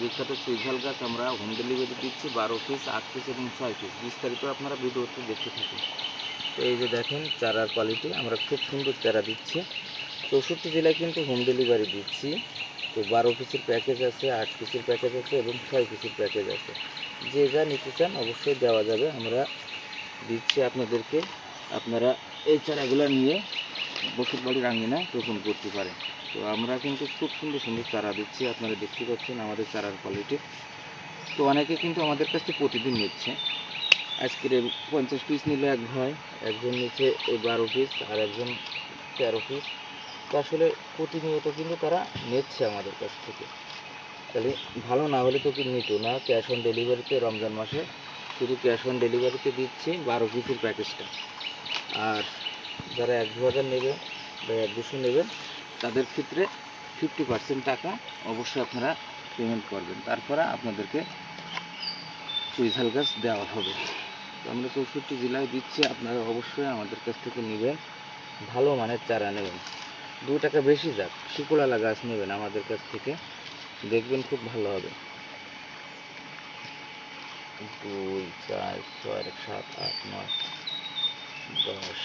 বিখ্যাত চুইঝাল গাছ আমরা হোম ডেলিভারি দিচ্ছি 12 পিস, 8 পিস এবং 6 পিস। বিস্তারিত আপনারা ভিডিওতে দেখতে থাকুন। তো এই যে দেখেন চারার কোয়ালিটি, আমরা খুব সুন্দর চারা দিচ্ছি। 64 জেলায় কিন্তু হোম ডেলিভারি দিচ্ছি। তো 12 পিসের প্যাকেজ আছে, 8 পিসের প্যাকেজ আছে এবং 6 পিসের প্যাকেজ আছে। যে যা নিতে চান অবশ্যই দেওয়া যাবে, আমরা দিচ্ছি আপনাদেরকে। আপনারা এই চারাগুলো নিয়ে বসত বাড়ির আঙিনায় রোপণ করতে পারেন। তো আমরা কিন্তু খুব সুন্দর সুন্দর চারা দিচ্ছি, আপনারা দেখতে পাচ্ছেন আমাদের চারার কোয়ালিটি। তো অনেকে কিন্তু আমাদের কাছ থেকে প্রতিদিন নিচ্ছে। আজকের 50 পিস নিল এক ভাই, একজন নিচ্ছে এই 12 পিস আর একজন 13 পিস। তো আসলে প্রতিনিয়ত কিন্তু তারা নিচ্ছে আমাদের কাছ থেকে। তাহলে ভালো না হলে তো কি নিত না। ক্যাশ অন ডেলিভারিতে রমজান মাসে শুধু ক্যাশ অন ডেলিভারিতে দিচ্ছি 12 পিসের প্যাকেজটা। আর যারা 1-2 হাজার নেবে বা 1-200 নেবেন তাদের ক্ষেত্রে 50% টাকা অবশ্যই আপনারা পেমেন্ট করবেন, তারপরে আপনাদেরকে চুইঝাল গাছ দেওয়া হবে। তো আমরা 64 জেলায় দিচ্ছি, আপনারা অবশ্যই আমাদের কাছ থেকে নেবেন, ভালো মানের চারা নেবেন। 2 টাকা বেশি যাক, শিকড়ওয়ালা গাছ নেবেন আমাদের কাছ থেকে, দেখবেন খুব ভালো হবে। 2, 4, 6, 7, 8, 9, 10,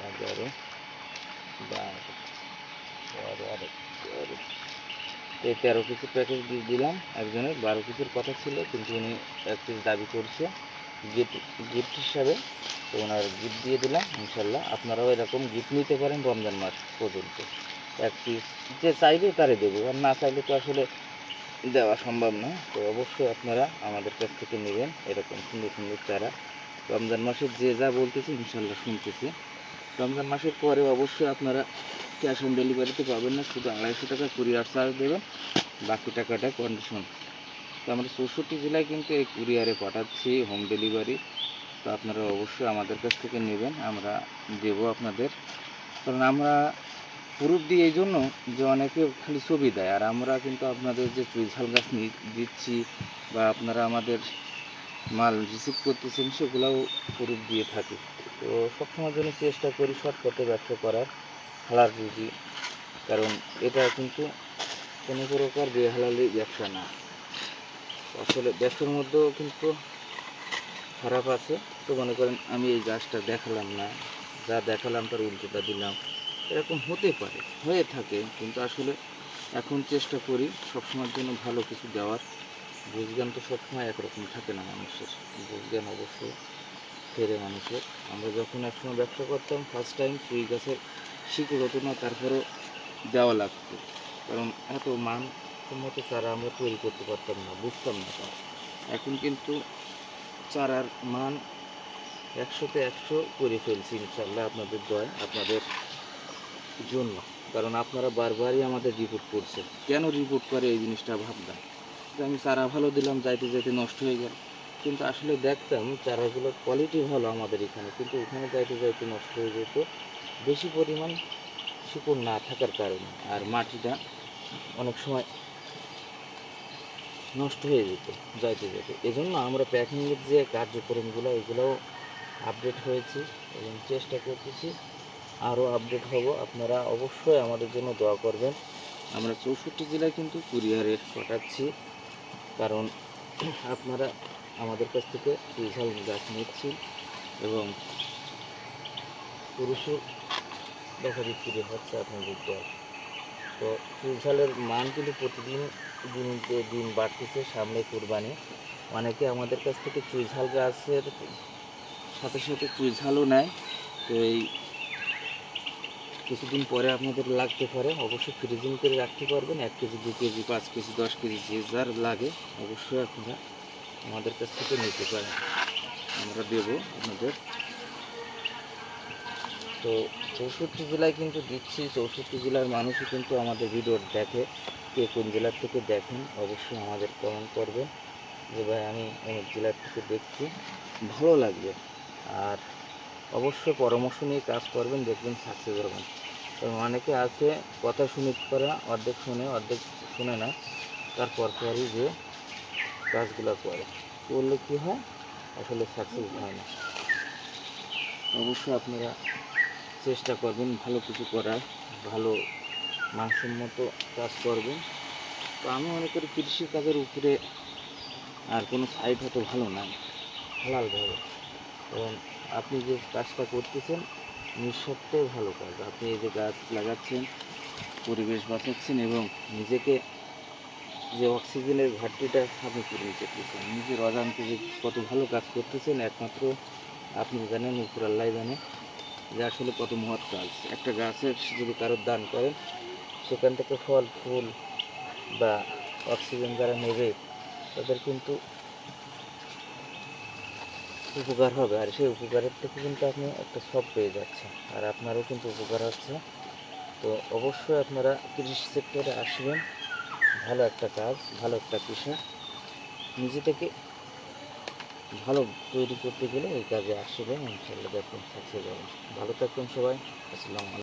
11, 12, 13, 13 পিসের প্যাকেজ দিয়ে দিলাম। একজনের 12 পিসের কথা ছিল কিন্তু উনি 1 পিস দাবি করছে গিফট হিসাবে, তো ওনার গিফট দিয়ে দিলাম। ইনশাল্লাহ আপনারাও এরকম গিফট নিতে পারেন রমজান মাস পর্যন্ত। 1 পিস যে চাইবে তারে দেবো, আর না চাইলে তো আসলে দেওয়া সম্ভব না। তো অবশ্যই আপনারা আমাদের কাছ থেকে নেবেন এরকম সুন্দর সুন্দর চারা। রমজান মাসে যে যা বলতেছি ইনশাল্লাহ শুনতেছি। রমজান মাসের পরে অবশ্যই আপনারা ক্যাশ অন ডেলিভারিতে পাবেন না, শুধু 250 টাকা কুরিয়ার চার্জ দেবেন, বাকি টাকাটা কন্ডিশন। তো আমরা 64 জেলায় কিন্তু এই কুরিয়ারে পাঠাচ্ছি হোম ডেলিভারি। তো আপনারা অবশ্যই আমাদের কাছ থেকে নেবেন, আমরা দেবো আপনাদের। কারণ আমরা প্রুফ দিই এই জন্য যে অনেকে খালি ছবি দেয়, আর আমরা কিন্তু আপনাদের যে চুইঝাল গাছ দিচ্ছি বা আপনারা আমাদের মাল রিসিভ করতেছেন সেগুলোও প্রুফ দিয়ে থাকি। তো সবসময়ের জন্য চেষ্টা করি শর্টকাটে ব্যবসা করার, হালাল রুজি। কারণ এটা কিন্তু কোনো প্রকার বেহালালি ব্যবসা না। আসলে ব্যবসার মধ্যেও কিন্তু খারাপ আছে। তো মনে করেন আমি এই গাছটা দেখালাম না, যা দেখালাম তার উল্টোটা দিলাম, এরকম হতে পারে, হয়ে থাকে। কিন্তু আসলে এখন চেষ্টা করি সবসময়ের জন্য ভালো কিছু দেওয়ার। বুঝজ্ঞান তো সবসময় একরকম থাকে না মানুষের, বুঝজ্ঞান অবশ্যই ফেরে মানুষের। আমরা যখন একসময় ব্যবসা করতাম ফার্স্ট টাইম সুই গাছের শিকড় হতো না, তারপরেও দেওয়া লাগতো, কারণ এত মানসম্মত চারা আমরা তৈরি করতে পারতাম না, বুঝতাম না তা। এখন কিন্তু চারার মান 100-তে 100 করে ফেলছি ইনশাল্লাহ আপনাদের দয়, আপনাদের জন্য। কারণ আপনারা বারবারই আমাদের রিপোর্ট করছেন। কেন রিপোর্ট করে এই জিনিসটা ভাবতাম যে আমি চারা ভালো দিলাম, যাইতে যাইতে নষ্ট হয়ে গেল। কিন্তু আসলে দেখতাম চারাগুলোর কোয়ালিটি ভালো আমাদের এখানে, কিন্তু ওখানে যাইতে যাইতে নষ্ট হয়ে যেত বেশি পরিমাণ শিকড় না থাকার কারণে, আর মাটিটা অনেক সময় নষ্ট হয়ে যেত যাইতে যেতে। এজন্য আমরা প্যাকিংয়ের যে কার্যক্রমগুলো এগুলোও আপডেট হয়েছি এবং চেষ্টা করতেছি আরও আপডেট হব। আপনারা অবশ্যই আমাদের জন্য দোয়া করবেন। আমরা 64 জেলায় কিন্তু কুরিয়ারে পাঠাচ্ছি, কারণ আপনারা আমাদের কাছ থেকে চুইঝাল গাছ নিচ্ছি এবং পুরুষও দেখা বিক্রি হচ্ছে আপনাদের দোয়া। তো চুইঝালের মান কিন্তু প্রতিদিন দিন বাড়তেছে, সামনে কুরবানি। অনেকে আমাদের কাছ থেকে চুইঝাল গাছের সাথে সাথে চুইঝালও নেয়। তো এই কিছুদিন পরে আপনাদের লাগতে পারে, অবশ্যই ফ্রিজিং করে রাখতে পারবেন। 1 কেজি, 2 কেজি, 5 কেজি, 10 কেজি যে যার লাগে অবশ্যই আপনারা আমাদের কাছ থেকে নিতে পারেন, আমরা দেবো আপনাদের। তো 64 জেলায় কিন্তু দিচ্ছি, 64 জেলার মানুষই কিন্তু আমাদের ভিডিও দেখে। কে কোন জেলার থেকে দেখেন অবশ্যই আমাদের কমেন্ট করবেন যে ভাই আমি অনেক জেলার থেকে দেখছি, ভালো লাগবে। আর অবশ্যই পরামর্শ নিয়ে কাজ করবেন, দেখবেন সাকসেস হবেন। কারণ অনেকে আছে কথা শুনে করা, অর্ধেক শুনে অর্ধেক শুনে না, তারপর পরই যে কাজগুলো করলে কী হয় আসলে সাকসেস হয় না। অবশ্যই আপনারা চেষ্টা করবেন ভালো কিছু করার, ভালো মানসম্মত কাজ করবেন। তো আমি মনে করি কৃষি কাজের উপরে আর কোনো সাইড হয়তো ভালো নাই হালালভাবে। কারণ আপনি যে কাজটা করতেছেন নিঃস্বার্থে ভালো কাজ। আপনি এই যে গাছ লাগাচ্ছেন, পরিবেশ বাঁচাচ্ছেন এবং নিজেকে যে অক্সিজেনের ঘাটতিটা আপনি পূরণ করতেছেন, নিজের অজান্তে যে কত ভালো কাজ করতেছেন একমাত্র আপনি জানেন, উপর আল্লাহ জানে যে আসলে কত মহৎ কাজ। একটা গাছের যদি কারোর দান করেন, সেখান থেকে ফল ফুল বা অক্সিজেন যারা নেবে তাদের কিন্তু উপকার হবে, আর সেই উপকারের থেকে কিন্তু আপনি একটা সব পেয়ে যাচ্ছেন, আর আপনারও কিন্তু উপকার হচ্ছে। তো অবশ্যই আপনারা কৃষি সেক্টরে আসবেন, ভালো একটা কাজ, ভালো একটা পেশা। নিজে থেকে ভালো তৈরি করতে গেলে এই কাজে আসবেন, ইনশাল্লাহ দেখবেন সাকসেস হবেন। ভালো থাকবেন সবাই। আসসালামু আলাইকুম।